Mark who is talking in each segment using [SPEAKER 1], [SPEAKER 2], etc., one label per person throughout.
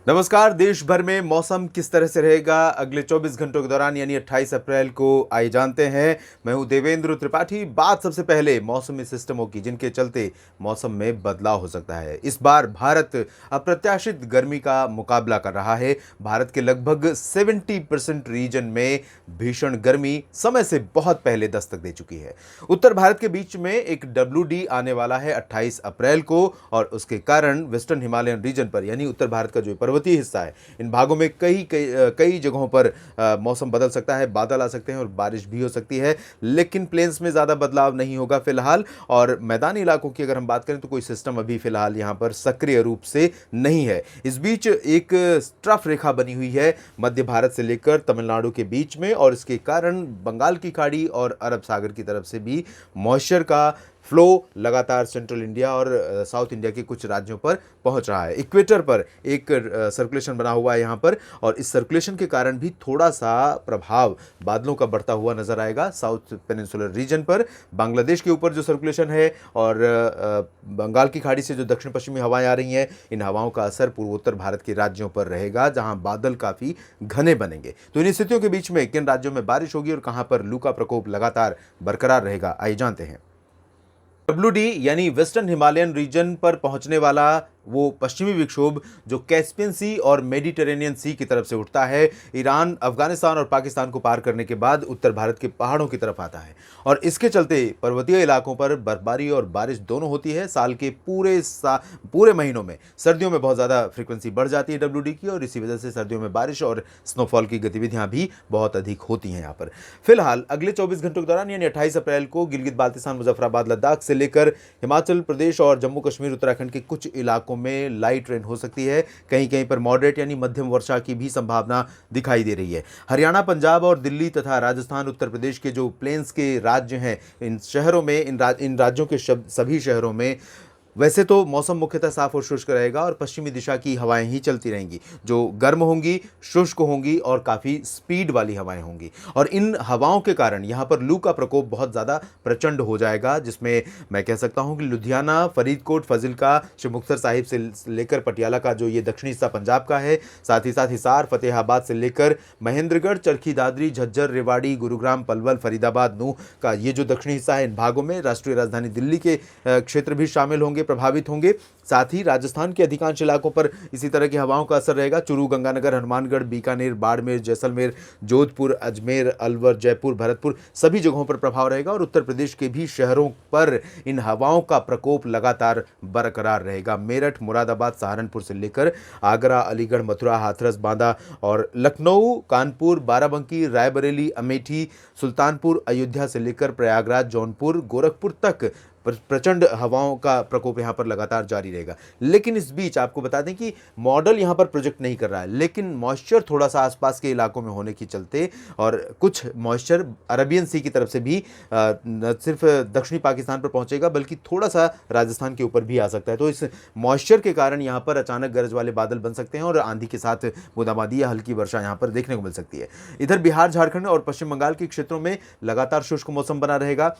[SPEAKER 1] नमस्कार। देश भर में मौसम किस तरह से रहेगा अगले 24 घंटों के दौरान यानी 28 अप्रैल को, आइए जानते हैं। मैं हूं देवेंद्र त्रिपाठी। बात सबसे पहले मौसमी सिस्टमों की, जिनके चलते मौसम में बदलाव हो सकता है। इस बार भारत अप्रत्याशित गर्मी का मुकाबला कर रहा है। भारत के लगभग 70% रीजन में भीषण गर्मी समय से बहुत पहले दस्तक दे चुकी है। उत्तर भारत के बीच में एक WD आने वाला है 28 अप्रैल को, और उसके कारण वेस्टर्न हिमालयन रीजन पर यानी उत्तर भारत का जो पर्वतीय हिस्सा है, इन भागों में कई जगहों पर मौसम बदल सकता है, बादल आ सकते हैं और बारिश भी हो सकती है। लेकिन प्लेन्स में ज़्यादा बदलाव नहीं होगा फिलहाल। और मैदानी इलाकों की अगर हम बात करें तो कोई सिस्टम अभी फिलहाल यहाँ पर सक्रिय रूप से नहीं है। इस बीच एक ट्रफ रेखा बनी हुई है मध्य भारत से लेकर तमिलनाडु के बीच में, और इसके कारण बंगाल की खाड़ी और अरब सागर की तरफ से भी मॉइस्चर का फ्लो लगातार सेंट्रल इंडिया और साउथ इंडिया के कुछ राज्यों पर पहुंच रहा है। इक्वेटर पर एक सर्कुलेशन बना हुआ है यहाँ पर, और इस सर्कुलेशन के कारण भी थोड़ा सा प्रभाव बादलों का बढ़ता हुआ नजर आएगा साउथ पेनिनसुलर रीजन पर। बांग्लादेश के ऊपर जो सर्कुलेशन है और बंगाल की खाड़ी से जो दक्षिण पश्चिमी हवाएं आ रही हैं, इन हवाओं का असर पूर्वोत्तर भारत के राज्यों पर रहेगा, जहां बादल काफ़ी घने बनेंगे। तो इन स्थितियों के बीच में किन राज्यों में बारिश होगी और कहां पर लू का प्रकोप लगातार बरकरार रहेगा, आइए जानते हैं। WD यानी वेस्टर्न हिमालयन रीजन पर पहुंचने वाला वो पश्चिमी विक्षोभ जो कैस्पियन सी और मेडिटेरेनियन सी की तरफ से उठता है, ईरान, अफगानिस्तान और पाकिस्तान को पार करने के बाद उत्तर भारत के पहाड़ों की तरफ आता है, और इसके चलते पर्वतीय इलाकों पर बर्फबारी और बारिश दोनों होती है। साल के पूरे महीनों में सर्दियों में बहुत ज़्यादा फ्रीक्वेंसी बढ़ जाती है WD की, और इसी वजह से सर्दियों में बारिश और स्नोफॉल की गतिविधियां भी बहुत अधिक होती हैं यहाँ पर। फिलहाल अगले 24 घंटों के दौरान यानी 28 अप्रैल को गिलगित बाल्तिस्तान, मुजफ्फराबाद, लद्दाख से लेकर हिमाचल प्रदेश और जम्मू कश्मीर, उत्तराखंड के कुछ इलाकों में लाइट रेन हो सकती है। कहीं कहीं पर मॉडरेट यानी मध्यम वर्षा की भी संभावना दिखाई दे रही है। हरियाणा, पंजाब और दिल्ली तथा राजस्थान, उत्तर प्रदेश के जो प्लेन्स के राज्य हैं, इन शहरों में, इन राज्यों के सभी शहरों में वैसे तो मौसम मुख्यतः साफ और शुष्क रहेगा, और पश्चिमी दिशा की हवाएं ही चलती रहेंगी, जो गर्म होंगी, शुष्क होंगी और काफ़ी स्पीड वाली हवाएं होंगी। और इन हवाओं के कारण यहाँ पर लू का प्रकोप बहुत ज़्यादा प्रचंड हो जाएगा, जिसमें मैं कह सकता हूँ कि लुधियाना, फरीदकोट, फजिल्का, श्री मुक्तसर साहिब से लेकर पटियाला का जो ये दक्षिणी हिस्सा पंजाब का है, साथ ही साथ हिसार, फतेहाबाद से लेकर महेंद्रगढ़, चरखी दादरी, झज्जर, रेवाड़ी, गुरुग्राम, पलवल, फरीदाबाद, नूह का ये जो दक्षिणी हिस्सा है, इन भागों में राष्ट्रीय राजधानी दिल्ली के क्षेत्र भी शामिल होंगे, प्रभावित होंगे। साथ ही राजस्थान के अधिकांश इलाकों पर इसी तरह की हवाओं का असर रहेगा। चूरू, गंगानगर, हनुमानगढ़, बीकानेर, बाड़मेर, जैसलमेर, जोधपुर, अजमेर, अलवर, जयपुर, भरतपुर सभी जगहों पर प्रभाव रहेगा, और उत्तर प्रदेश के भी शहरों पर इन हवाओं का प्रकोप लगातार बरकरार रहेगा। मेरठ, मुरादाबाद, सहारनपुर से लेकर आगरा, अलीगढ़, मथुरा, हाथरस, बांदा और लखनऊ, कानपुर, बाराबंकी, रायबरेली, अमेठी, सुल्तानपुर, अयोध्या से लेकर प्रयागराज, जौनपुर, गोरखपुर तक प्रचंड हवाओं का प्रकोप यहाँ पर लगातार जारी रहेगा। लेकिन इस बीच आपको बता दें कि मॉडल यहाँ पर प्रोजेक्ट नहीं कर रहा है, लेकिन मॉइस्चर थोड़ा सा आसपास के इलाकों में होने के चलते, और कुछ मॉइस्चर अरबियन सी की तरफ से भी न सिर्फ दक्षिणी पाकिस्तान पर पहुँचेगा बल्कि थोड़ा सा राजस्थान के ऊपर भी आ सकता है। तो इस मॉइस्चर के कारण यहाँ पर अचानक गरज वाले बादल बन सकते हैं, और आंधी के साथ बूंदाबांदी या हल्की वर्षा यहाँ पर देखने को मिल सकती है। इधर बिहार, झारखंड और पश्चिम बंगाल के क्षेत्रों में लगातार शुष्क मौसम बना रहेगा।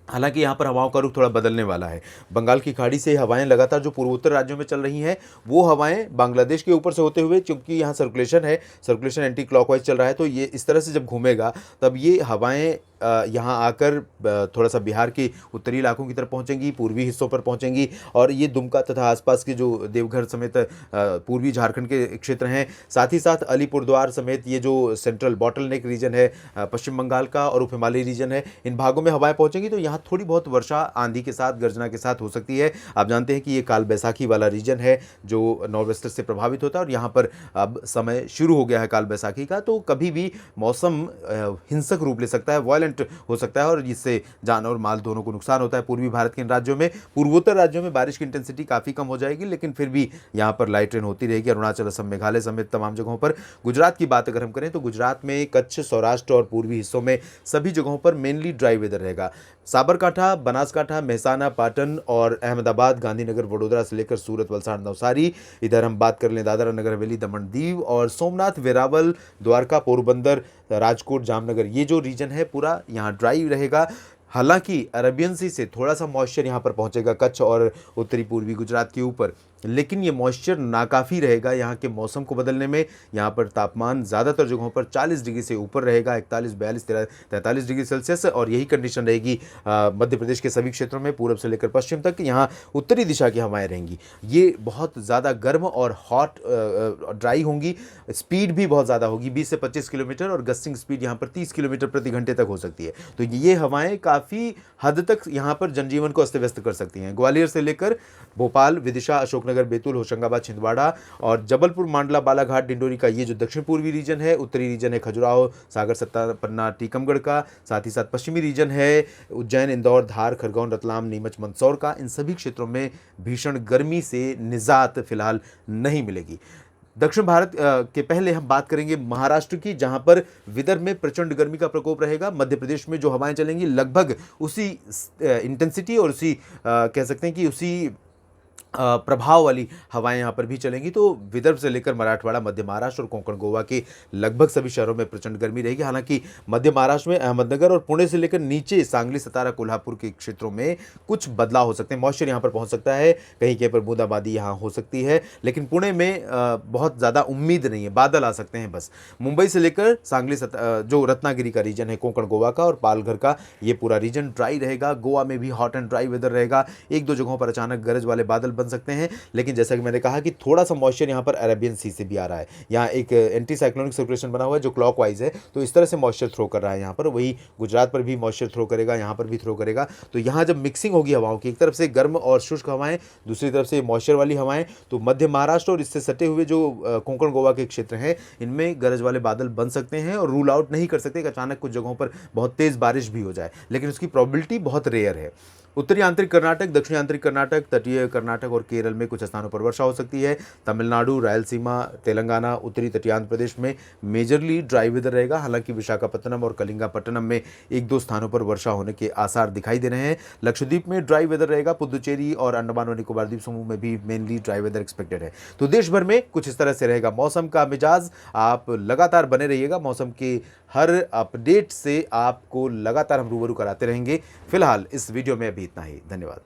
[SPEAKER 1] हालांकि यहाँ पर हवाओं का रुख थोड़ा बदलने वाला है। बंगाल की खाड़ी से हवाएं लगातार जो पूर्वोत्तर राज्यों में चल रही हैं, वो हवाएं बांग्लादेश के ऊपर से होते हुए, क्योंकि यहाँ सर्कुलेशन है, सर्कुलेशन एंटी क्लॉकवाइज चल रहा है, तो ये इस तरह से जब घूमेगा तब ये हवाएं यहाँ आकर थोड़ा सा बिहार के उत्तरी इलाकों की तरफ पहुँचेंगी, पूर्वी हिस्सों पर पहुँचेंगी, और ये दुमका तथा आसपास के जो देवघर समेत पूर्वी झारखंड के क्षेत्र हैं, साथ ही साथ अलीपुरद्वार समेत ये जो सेंट्रल बॉटलनेक रीजन है पश्चिम बंगाल का और उप हिमालयी रीजन है, इन भागों में हवाएं पहुँचेंगी। तो यहाँ थोड़ी बहुत वर्षा आंधी के साथ, गर्जना के साथ हो सकती है। आप जानते हैं कि ये काल बैसाखी वाला रीजन है जो नॉर्थ वेस्टर से प्रभावित होता है, और यहाँ पर अब समय शुरू हो गया है काल बैसाखी का, तो कभी भी मौसम हिंसक रूप ले सकता है, वायलेंट हो सकता है, और जिससे जान और माल दोनों को नुकसान होता है। पूर्वी भारत के इन राज्यों में, पूर्वोत्तर राज्यों में बारिश की इंटेंसिटी काफ़ी कम हो जाएगी, लेकिन फिर भी यहाँ पर लाइट रेन होती रहेगी। अरुणाचल, असम, मेघालय समेत तमाम जगहों पर। गुजरात की बात अगर हम करें तो गुजरात में कच्छ, सौराष्ट्र और पूर्वी हिस्सों में सभी जगहों पर मेनली ड्राई वेदर रहेगा। साबरकांठा, बनासकांठा, मेहसाना, पाटन और अहमदाबाद, गांधीनगर, वडोदरा से लेकर सूरत, वलसाड़, नवसारी, इधर हम बात कर लें दादरा नगर हवेली, दमन दीव और सोमनाथ, वेरावल, द्वारका, पोरबंदर, राजकोट, जामनगर, ये जो रीजन है पूरा यहाँ ड्राई रहेगा। हालांकि अरबियन सी से थोड़ा सा मॉइस्चर यहाँ पर पहुँचेगा कच्छ और उत्तरी पूर्वी गुजरात के ऊपर, लेकिन ये मॉइस्चर नाकाफ़ी रहेगा यहाँ के मौसम को बदलने में। यहाँ पर तापमान ज़्यादातर जगहों पर 40 डिग्री से ऊपर रहेगा, 41, 42, 43 डिग्री सेल्सियस, और यही कंडीशन रहेगी मध्य प्रदेश के सभी क्षेत्रों में पूरब से लेकर पश्चिम तक। यहाँ उत्तरी दिशा की हवाएं रहेंगी, ये बहुत ज़्यादा गर्म और हॉट ड्राई होंगी। स्पीड भी बहुत ज़्यादा होगी, 20 से 25 किलोमीटर, और गस्टिंग स्पीड यहाँ पर 30 किलोमीटर प्रति घंटे तक हो सकती है। तो ये हवाएं काफ़ी हद तक यहाँ पर जनजीवन को अस्त व्यस्त कर सकती हैं। ग्वालियर से लेकर भोपाल, विदिशा, अशोकनगर, बैतूल, होशंगाबाद, छिंदवाड़ा और जबलपुर, मांडला, बालाघाट, डिंडोरी का ये जो दक्षिण पूर्वी रीजन है, उत्तरी रीजन है खजुराहो, सागर, सत्ता, पन्ना, टीकमगढ़ का, साथ ही साथ पश्चिमी रीजन है उज्जैन, इंदौर, धार, खरगोन, रतलाम, नीमच, मंदसौर का। इन सभी क्षेत्रों में भीषण गर्मी से निजात फिलहाल नहीं मिलेगी। दक्षिण भारत के पहले हम बात करेंगे महाराष्ट्र की, जहां पर विदर्भ में प्रचंड गर्मी का प्रकोप रहेगा। मध्य प्रदेश में जो हवाएं चलेंगी लगभग उसी इंटेंसिटी और उसी कह सकते हैं कि उसी प्रभाव वाली हवाएं यहाँ पर भी चलेंगी। तो विदर्भ से लेकर मराठवाड़ा, मध्य महाराष्ट्र और कोंकण गोवा के लगभग सभी शहरों में प्रचंड गर्मी रहेगी। हालांकि मध्य महाराष्ट्र में अहमदनगर और पुणे से लेकर नीचे सांगली, सतारा, कोल्हापुर के क्षेत्रों में कुछ बदलाव हो सकते हैं। मॉइस्चर यहाँ पर पहुँच सकता है, कहीं कहीं पर बूंदाबांदी यहाँ हो सकती है, लेकिन पुणे में बहुत ज़्यादा उम्मीद नहीं है, बादल आ सकते हैं बस। मुंबई से लेकर सांगली, जो रत्नागिरी का रीजन है, कोंकण गोवा का और पालघर का, ये पूरा रीजन ड्राई रहेगा। गोवा में भी हॉट एंड ड्राई वेदर रहेगा। एक दो जगहों पर अचानक गरज वाले बादल बन सकते हैं, लेकिन जैसा कि मैंने कहा कि थोड़ा सा मॉइस्चर यहाँ पर अरेबियन सी से भी आ रहा है। यहाँ एक एंटी साइक्लोनिक सर्कुलेशन बना हुआ है जो क्लॉकवाइज है, तो इस तरह से मॉइस्चर थ्रो कर रहा है यहाँ पर। वही गुजरात पर भी मॉइस्चर थ्रो करेगा, यहाँ पर भी थ्रो करेगा। तो यहाँ जब मिक्सिंग होगी हवाओं की, एक तरफ से गर्म और शुष्क हवाएं, दूसरी तरफ से मॉइस्चर वाली हवाएं, तो मध्य महाराष्ट्र और इससे सटे हुए जो कोंकण गोवा के क्षेत्र हैं, इनमें गरज वाले बादल बन सकते हैं। और रूल आउट नहीं कर सकते कि अचानक कुछ जगहों पर बहुत तेज़ बारिश भी हो जाए, लेकिन उसकी प्रोबेबिलिटी बहुत रेयर है। उत्तरी आंतरिक कर्नाटक, दक्षिणी आंतरिक कर्नाटक, तटीय कर्नाटक और केरल में कुछ स्थानों पर वर्षा हो सकती है। तमिलनाडु, रायलसीमा, तेलंगाना, उत्तरी तटीय आंध्र प्रदेश में मेजरली ड्राई वेदर रहेगा। हालांकि विशाखापट्टनम और कलिंगापट्टनम में एक दो स्थानों पर वर्षा होने के आसार दिखाई दे रहे हैं। लक्षद्वीप में ड्राई वेदर रहेगा। पुदुचेरी और अंडमान और निकोबार द्वीप समूह में भी मेनली ड्राई वेदर एक्सपेक्टेड है। तो देश भर में कुछ इस तरह से रहेगा मौसम का मिजाज। आप लगातार बने रहिएगा, मौसम के हर अपडेट से आपको लगातार हम रूबरू कराते रहेंगे। फिलहाल इस वीडियो में अभी इतना ही। धन्यवाद।